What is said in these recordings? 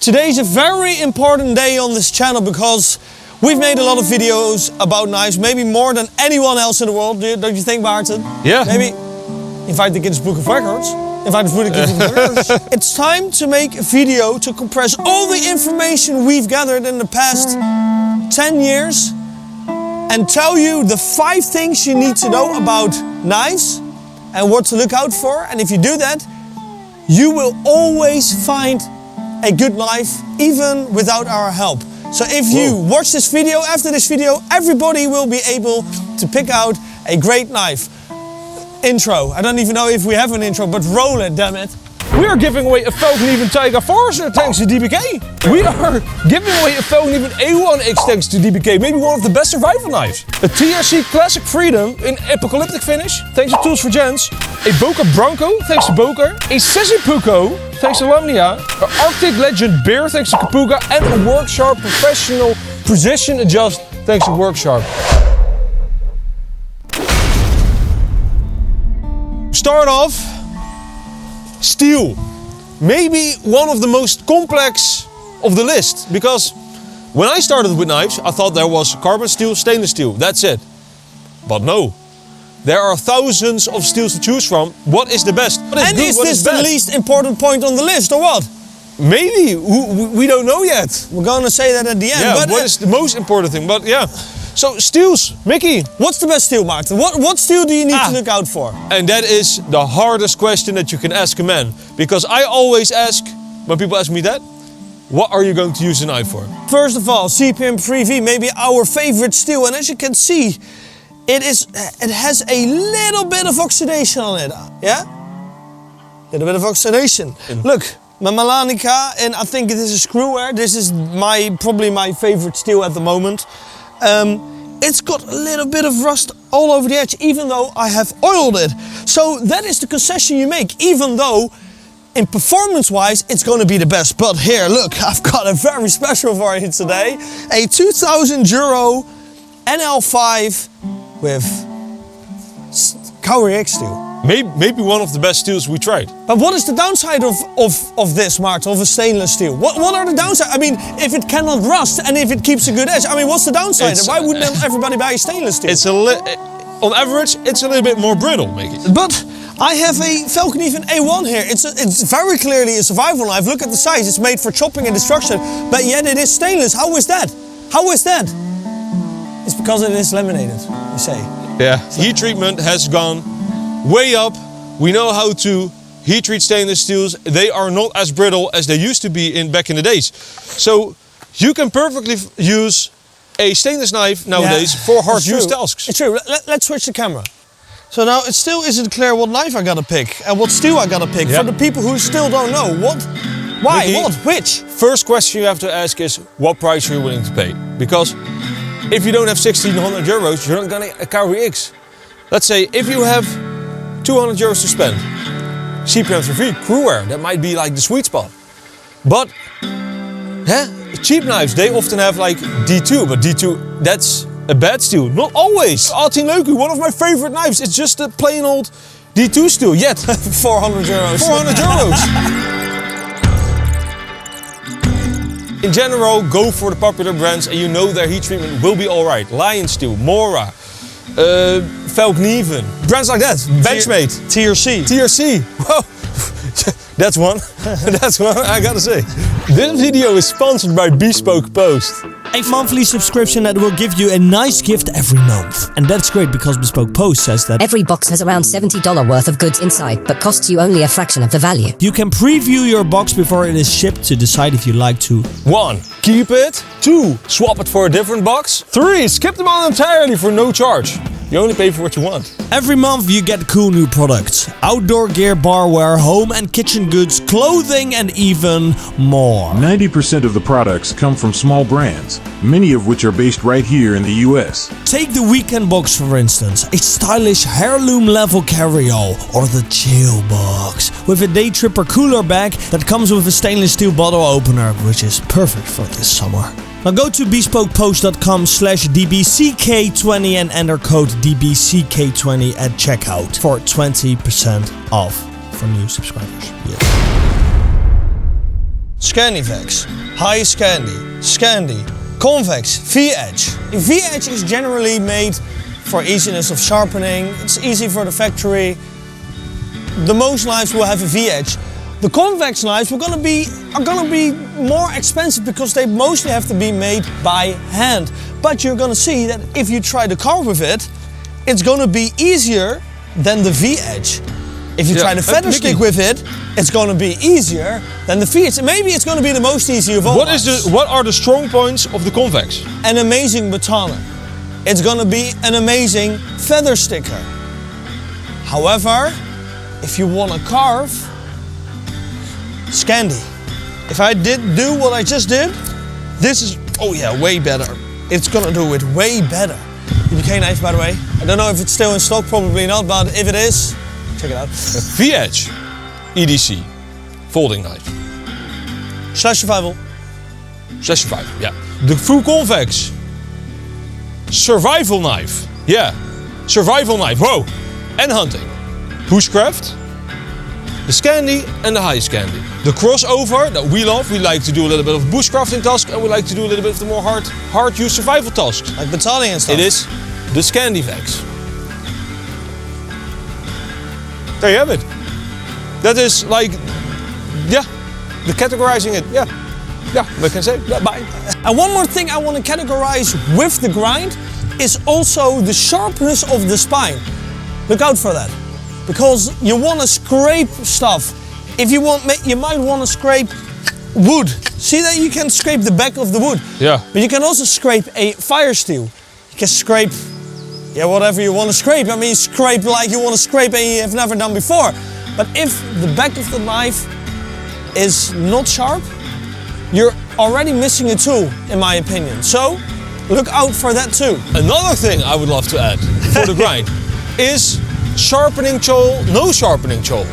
Today's a very important day on this channel because we've made a lot of videos about knives, maybe more than anyone else in the world, don't you think, Martin? Yeah. Maybe invite the Guinness Book of Records. Invite the Guinness Book of Records. It's time to make a video to compress all the information we've gathered in the past 10 years and tell you the 5 things you need to know about knives and what to look out for. And if you do that, you will always find a good knife, even without our help. So if you watch this video, after this video, everybody will be able to pick out a great knife. Intro. I don't even know if we have an intro, but roll it, damn it. We are giving away a Falcon Tiger Forester thanks to DBK. We are giving away a Falcon A1X thanks to DBK. Maybe one of the best survival knives. A TRC Classic Freedom in apocalyptic finish thanks to Tools for Gents. A Boker Bronco thanks to Boker. A Sissy Puko thanks to Lamnia. An Arctic Legend Bear thanks to Kapuga. And a Worksharp Professional Precision Adjust thanks to Worksharp. Start off, steel. Maybe one of the most complex of the list, because when I started with knives, I thought there was carbon steel, stainless steel, that's it. But no, there are thousands of steels to choose from. What is the best? And is this the least important point on the list, or what? Maybe, we don't know yet. We're gonna say that at the end. Yeah, but what is the most important thing? But yeah. So steels, Mikkie. What's the best steel, Martin? What steel do you need to look out for? And that is the hardest question that you can ask a man. Because I always ask, when people ask me that, what are you going to use the knife for? First of all, CPM 3V, maybe our favorite steel. And as you can see, it has a little bit of oxidation on it. Yeah? A little bit of oxidation. Look, my Malanica, and I think it is a screw wear. This is probably my favorite steel at the moment. It's got a little bit of rust all over the edge, even though I have oiled it. So that is the concession you make, even though in performance-wise, it's going to be the best. But here, look, I've got a very special for you today. A 2000 euro NL5 with Cowrie X steel. Maybe one of the best steels we tried. But what is the downside of this, Martin, of a stainless steel? What are the downsides? I mean, if it cannot rust and if it keeps a good edge, I mean, what's the downside? Why wouldn't everybody buy a stainless steel? On average, it's a little bit more brittle, Mikkie. But I have a Falcon A1 here. It's very clearly a survival knife. Look at the size. It's made for chopping and destruction, but yet it is stainless. How is that? How is that? It's because it is laminated, you say. Yeah, heat treatment has gone way up. We know how to heat treat stainless steels. They are not as brittle as they used to be back in the days. So you can perfectly use a stainless knife nowadays for hard to use tasks. It's true. Let's switch the camera. So now it still isn't clear what knife I gotta pick and what steel I gotta pick. For the people who still don't know, what, why, Mikkie, what, which? First question you have to ask is, what price are you willing to pay? Because if you don't have 1600 euros, you're not gonna get a Cowrie X. Let's say if you have 200 euros to spend, CPM 3V, crew wear, that might be like the sweet spot. But cheap knives, they often have like D2, but D2, that's a bad steel. Not always. 18 Leuku, one of my favorite knives, it's just a plain old D2 steel, yet 400 euros. 400 euros. In general, go for the popular brands and you know their heat treatment will be alright. Lion Steel, Mora, Falcon, brands like that, Benchmade, TRC. Whoa, that's one. That's one I gotta say. This video is sponsored by Bespoke Post. A monthly subscription that will give you a nice gift every month. And that's great because Bespoke Post says that every box has around $70 worth of goods inside, but costs you only a fraction of the value. You can preview your box before it is shipped to decide if you like to 1. Keep it. 2. Swap it for a different box. 3. Skip them all entirely for no charge. You only pay for what you want. Every month you get cool new products. Outdoor gear, barware, home and kitchen goods, clothing and even more. 90% of the products come from small brands, many of which are based right here in the US. Take the weekend box for instance, a stylish heirloom level carry-all, or the chill box with a day tripper cooler bag that comes with a stainless steel bottle opener, which is perfect for this summer. Now go to bespokepost.com/dbck20 and enter code dbck20 at checkout for 20% off for new subscribers. Yeah. Scandivex, high Scandi, Scandi, convex, V-edge. The V-edge is generally made for easiness of sharpening. It's easy for the factory. The most knives will have a V-edge. The convex knives are gonna be more expensive because they mostly have to be made by hand. But you're gonna see that if you try to carve with it, it's gonna be easier than the V-edge. If you try to feather stick with it, it's gonna be easier than the V-edge. Maybe it's gonna be the most easy of all. What are the strong points of the convex? An amazing batoner. It's gonna be an amazing feather sticker. However, if you wanna carve, Scandi. If I did do what I just did, this is, oh yeah, way better. It's gonna do it way better. The UK knife, by the way. I don't know if it's still in stock, probably not, but if it is, check it out. V-edge, EDC, folding knife. Slash survival. Slash survival, yeah. The full convex, survival knife, yeah. Survival knife, whoa. And hunting. Bushcraft, the Scandi and the high Scandi. The crossover that we love, we like to do a little bit of bushcrafting tasks and we like to do a little bit of the more hard use survival tasks. Like battalion and stuff. It is the Scandivex. There you have it. That is like, yeah, the categorizing it, yeah, we can say, yeah, bye. And one more thing I want to categorize with the grind is also the sharpness of the spine. Look out for that. Because you want to scrape stuff. If you want, you might want to scrape wood. See that you can scrape the back of the wood. Yeah. But you can also scrape a fire steel. You can scrape, yeah, whatever you want to scrape. I mean, scrape like you want to scrape and you have never done before. But if the back of the knife is not sharp, you're already missing a tool, in my opinion. So, look out for that too. Another thing I would love to add for the grind is sharpening choil, no sharpening choil.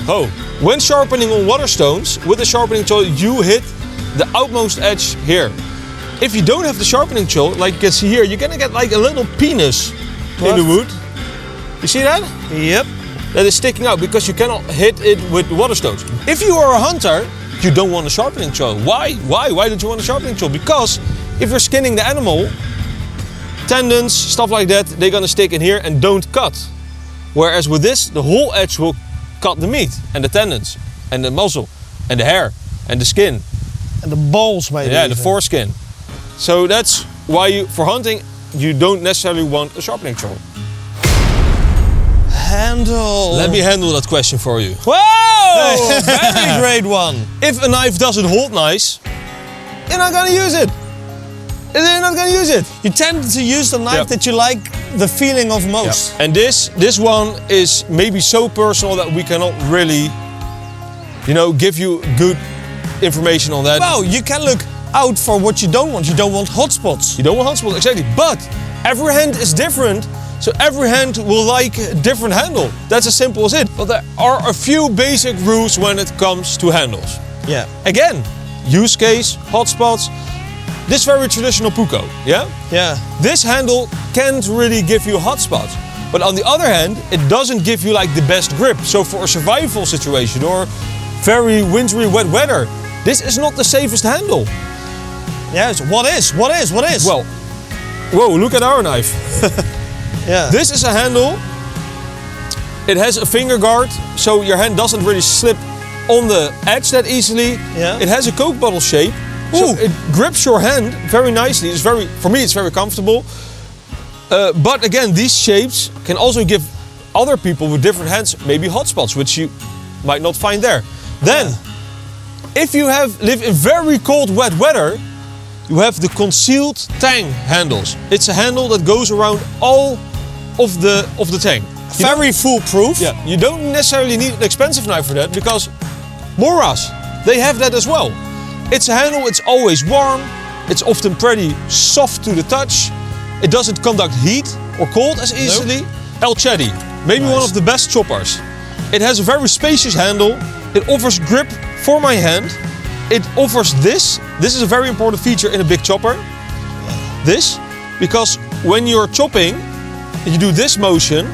Oh, when sharpening on water stones, with the sharpening choil, you hit the outmost edge here. If you don't have the sharpening choil, like you can see here, you're gonna get like a little penis in the wood. You see that? Yep. That is sticking out because you cannot hit it with water stones. If you are a hunter, you don't want a sharpening choil. Why? Why don't you want a sharpening choil? Because if you're skinning the animal, tendons, stuff like that, they're gonna stick in here and don't cut. Whereas with this, the whole edge will cut the meat and the tendons and the muscle and the hair and the skin. And the balls maybe. Yeah, even. the foreskin. So that's why for hunting, you don't necessarily want a sharpening choil. Handle. Let me handle that question for you. Whoa! Very great one. If a knife doesn't hold nice, you're not gonna use it. You're not gonna use it. You tend to use the knife that you like the feeling of most. And this one is maybe so personal that we cannot really, give you good information on that. Well, you can look out for what you don't want. You don't want hot spots. You don't want hot spots, exactly. But every hand is different, so every hand will like a different handle. That's as simple as it. But there are a few basic rules when it comes to handles. Yeah. Again, use case, hot spots. This very traditional Puko, yeah? Yeah. This handle can't really give you hot spots. But on the other hand, it doesn't give you like the best grip. So for a survival situation or very wintry wet weather, this is not the safest handle. Yes, what is? Well, whoa, look at our knife. Yeah. This is a handle. It has a finger guard, so your hand doesn't really slip on the edge that easily. Yeah. It has a Coke bottle shape. So it grips your hand very nicely. For me, it's very comfortable. But again, these shapes can also give other people with different hands maybe hot spots, which you might not find there. Then, if you live in very cold, wet weather, you have the concealed tang handles. It's a handle that goes around all of the tang. Very foolproof. Yeah, you don't necessarily need an expensive knife for that because Moras, they have that as well. It's a handle, it's always warm, it's often pretty soft to the touch, it doesn't conduct heat or cold as easily. Nope. El Chedi, maybe one of the best choppers. It has a very spacious handle, it offers grip for my hand, it offers this is a very important feature in a big chopper, this, because when you're chopping, you do this motion,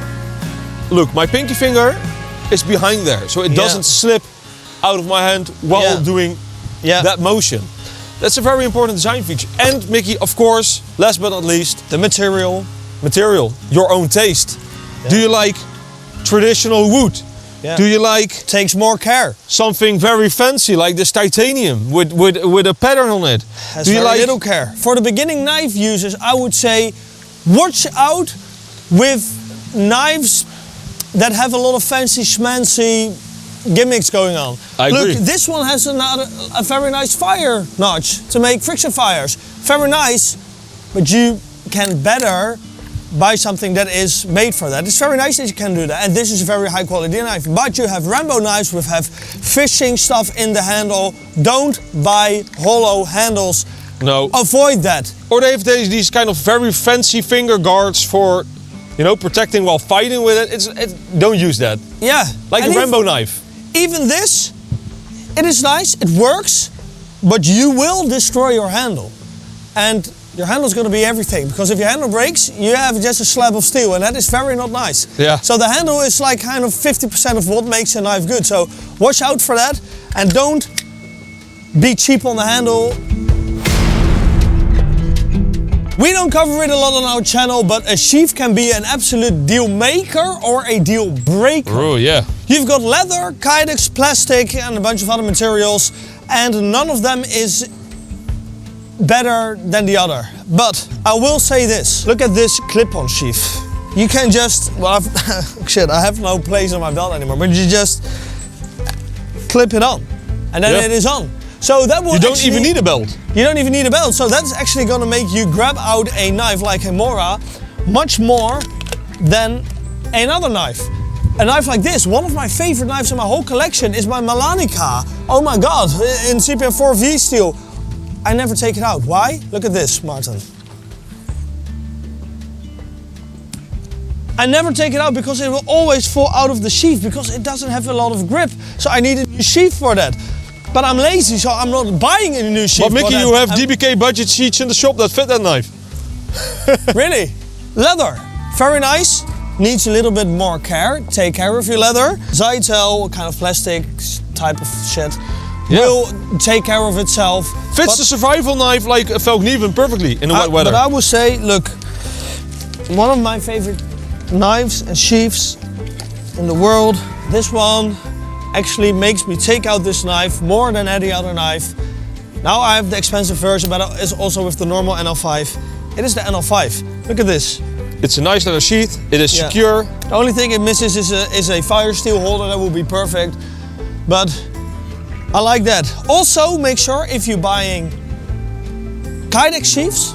look, my pinky finger is behind there, so it doesn't slip out of my hand while doing that motion. That's a very important design feature. And Mikkie, of course, last but not least, The material. your own taste. Do you like traditional wood? Yeah. Do you like Takes more care. something very fancy like this titanium with a pattern on it? Has Do you very like little care. For the beginning knife users, I would say watch out with knives that have a lot of fancy schmancy gimmicks going on. I agree. Look, this one has a very nice fire notch to make friction fires. Very nice, but you can better buy something that is made for that. It's very nice that you can do that, and this is a very high quality knife. But you have Rambo knives which have fishing stuff in the handle. Don't buy hollow handles. no? Avoid that. Or they have these kind of very fancy finger guards for, you know, protecting while fighting with it. Don't use that. Yeah. Like And a Rambo knife. Even this, it is nice, it works, but you will destroy your handle. And your handle is going to be everything, because if your handle breaks, you have just a slab of steel, and that is very not nice. Yeah. So the handle is like kind of 50% of what makes a knife good. So watch out for that, and don't be cheap on the handle. We don't cover it a lot on our channel, but a sheath can be an absolute deal maker or a deal breaker. Oh yeah. You've got leather, kydex, plastic, and a bunch of other materials, and none of them is better than the other. But I will say this, look at this clip-on sheath. You can just, well, shit, I have no place on my belt anymore, but you just clip it on, and then Yeah. it is on. So that will You don't actually- even need a belt. You don't even need a belt, so that's actually gonna make you grab out a knife like a Mora much more than another knife. A knife like this, one of my favorite knives in my whole collection is my Malanica. Oh my God, in CPM 4V steel. I never take it out. Why? Look at this, Martin. I never take it out because it will always fall out of the sheath because it doesn't have a lot of grip. So I need a new sheath for that. But I'm lazy, so I'm not buying a new sheath. But Mikkie, for you that. have DBK budget sheets in the shop that fit that knife. Really? Leather, very nice. Needs a little bit more care. Take care of your leather. Zytel, kind of plastic type of shit, will take care of itself. Fits the survival knife like a Falkneven perfectly in the wet weather. But I will say, look, one of my favorite knives and sheaths in the world, this one actually makes me take out this knife more than any other knife. Now I have the expensive version, but it's also with the normal NL5. It is the NL5. Look at this. It's a nice leather sheath. It is Yeah. secure. The only thing it misses is a fire steel holder. That will be perfect. But I like that. Also, make sure if you're buying kydex sheaths,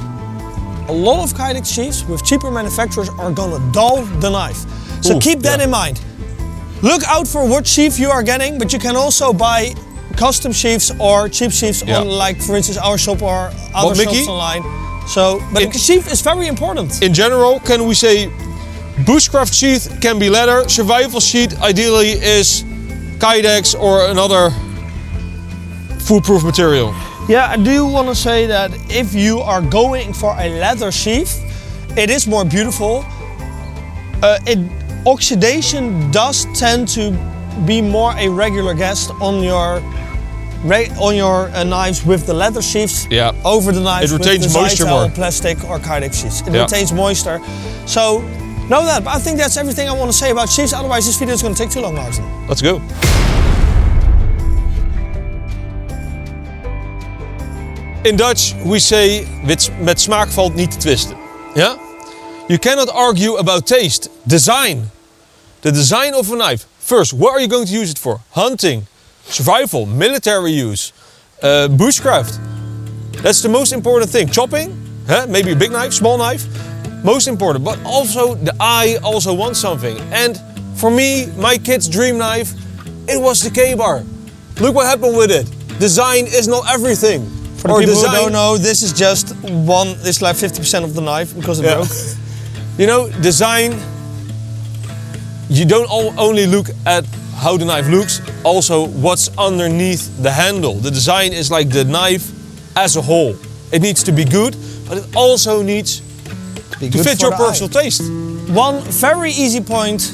a lot of kydex sheaths with cheaper manufacturers are gonna dull the knife. So Ooh, keep that yeah. in mind. Look out for what sheath you are getting, but you can also buy custom sheaths or cheap sheaths Yeah. on, like for instance our shop or other Mikkie? shops online. So, but In- the sheath is very important. In general, can we say Bushcraft sheath can be leather. Survival sheath ideally is kydex or another foolproof material. Yeah, I do want to say that if you are going for a leather sheath, it is more beautiful. Oxidation does tend to be more a regular guest on your knives with the leather sheaths Yeah. over the knives It retains with the moisture Zytel more. plastic or kydex sheaths. It Yeah. retains moisture. So know that. But I think that's everything I want to say about sheaths. Otherwise, this video is going to take too long, Martin. Let's go. In Dutch we say met smaak valt niet te twisten. Yeah? You cannot argue about taste. Design. The design of a knife. First, what are you going to use it for? Hunting, survival, military use, bushcraft. That's the most important thing. Chopping, maybe a big knife, small knife, most important. But also the eye also wants something. And for me, my kid's dream knife, it was the K-bar. Look what happened with it. Design is not everything. For the people who don't know, this is just this is like 50% of the knife because it broke. You know, design, you don't only look at how the knife looks, also what's underneath the handle. The design is like the knife as a whole. It needs to be good, but it also needs to fit your personal taste. One very easy point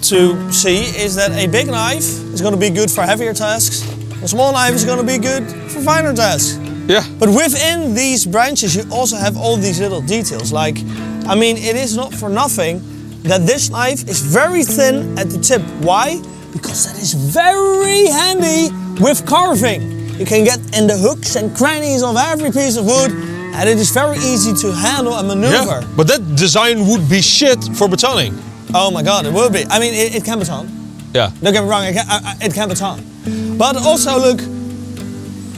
to see is that a big knife is going to be good for heavier tasks, A small knife is going to be good for finer tasks. Yeah. But within these branches, you also have all these little details. Like, I mean, it is not for nothing that this knife is very thin at the tip. Why? Because that is very handy with carving. You can get in the hooks and crannies of every piece of wood, and it is very easy to handle and maneuver. Yeah, but that design would be shit for batoning. Oh my God, it will be. I mean, it can baton. Yeah. Don't get me wrong, it can baton. But also, look,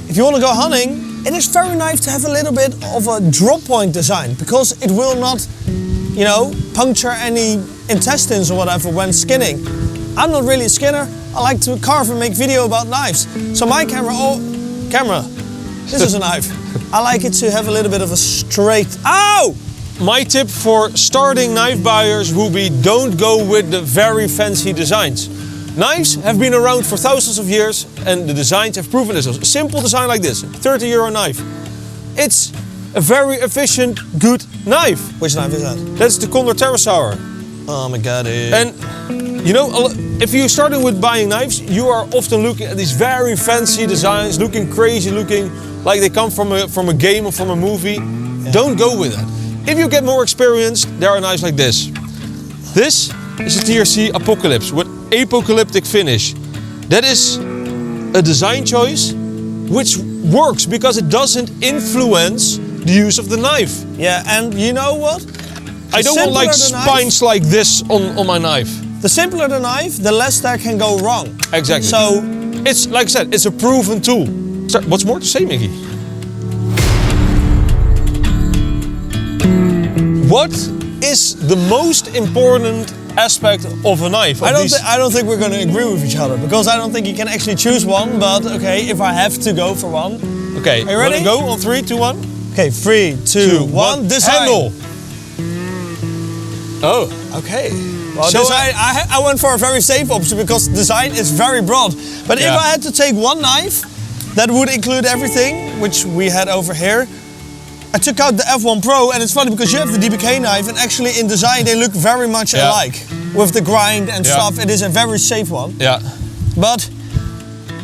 if you want to go hunting, it is very nice to have a little bit of a drop point design, because it will not, you know, puncture any intestines or whatever when skinning. I'm not really a skinner. I like to carve and make video about knives. So my camera, this is a knife. I like it to have a little bit of a straight, ow! My tip for starting knife buyers will be don't go with the very fancy designs. Knives have been around for thousands of years and the designs have proven themselves. A simple design like this, €30 knife. It's a very efficient, good knife. Which knife is that? That's the Condor Terrasaur. Oh my God. And you know, if you're starting with buying knives, you are often looking at these very fancy designs, looking crazy, looking like they come from a game or from a movie. Yeah. Don't go with that. If you get more experienced, there are knives like this. This is a TRC Apocalypse with apocalyptic finish. That is a design choice which works because it doesn't influence the use of the knife. Yeah, and you know what? I don't want like spines like this on my knife. The simpler the knife, the less there can go wrong. Exactly. So, it's like I said, it's a proven tool. What's more to say, Mikkie? What is the most important aspect of a knife? I don't think we're going to agree with each other, because I don't think you can actually choose one. But okay, if I have to go for one. Okay, are you ready? Go on 3, 2, 1. Okay, 3, 2, 1. Design. Handle. Oh, okay. Well, so I went for a very safe option because design is very broad. But if I had to take one knife that would include everything, which we had over here, I took out the F1 Pro, and it's funny because you have the DBK knife, and actually in design they look very much alike. With the grind and stuff, it is a very safe one. Yeah. But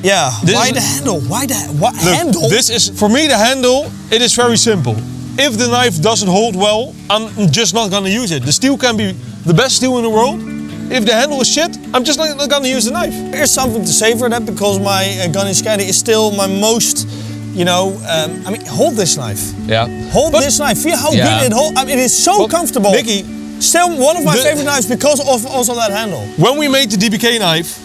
yeah, why the handle? Why the handle? This is, for me, the handle, it is very simple. If the knife doesn't hold well, I'm just not gonna use it. The steel can be the best steel in the world. If the handle is shit, I'm just not gonna use the knife. There's something to say for that, because my gun in Scandi is still my most, you know, I mean, hold this knife. Yeah. Hold this knife. Feel how good it holds. I mean, it is so comfortable. Mikkie, still one of my favorite knives because of also that handle. When we made the DBK knife,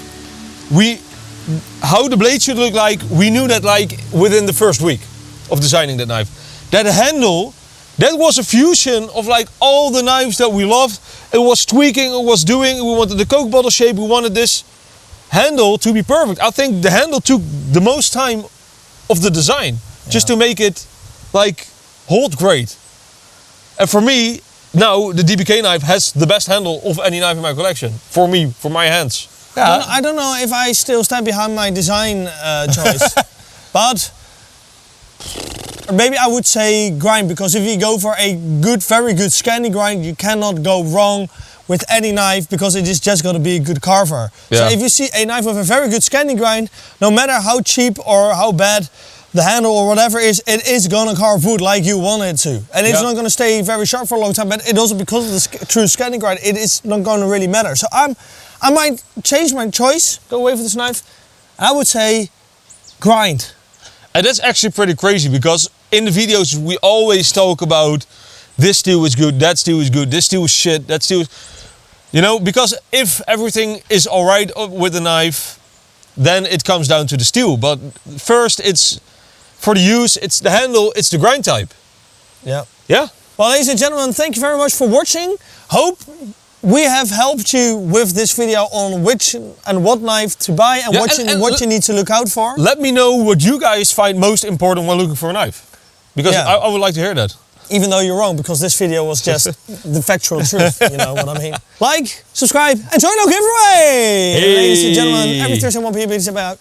how the blade should look like, we knew that like within the first week of designing that knife. That handle, that was a fusion of like all the knives that we loved. It was tweaking, it was doing, we wanted the Coke bottle shape, we wanted this handle to be perfect. I think the handle took the most time of the design, just to make it like hold great. And for me, now the DBK knife has the best handle of any knife in my collection. For me, for my hands. Yeah. I don't know if I still stand behind my design choice, but maybe I would say grind, because if you go for a good, very good Scandi grind, you cannot go wrong with any knife, because it is just going to be a good carver. Yeah. So if you see a knife with a very good Scandi grind, no matter how cheap or how bad the handle or whatever is, it is going to carve wood like you want it to. And it's not going to stay very sharp for a long time, but it also, because of the true Scandi grind, it is not going to really matter. So I might change my choice, go away from this knife, and I would say grind. And that's actually pretty crazy, because in the videos we always talk about this steel is good, that steel is good, this steel is shit, that steel is... You know, because if everything is alright with the knife, then it comes down to the steel. But first, it's for the use, it's the handle, it's the grind type. Yeah. Yeah. Well, ladies and gentlemen, thank you very much for watching. Hope we have helped you with this video on which and what knife to buy and what you need to look out for. Let me know what you guys find most important when looking for a knife. Because I would like to hear that. Even though you're wrong, because this video was just the factual truth, you know what I mean. Like, subscribe, and join our giveaway! Hey. Ladies and gentlemen, every Thursday 1 p.m. it's about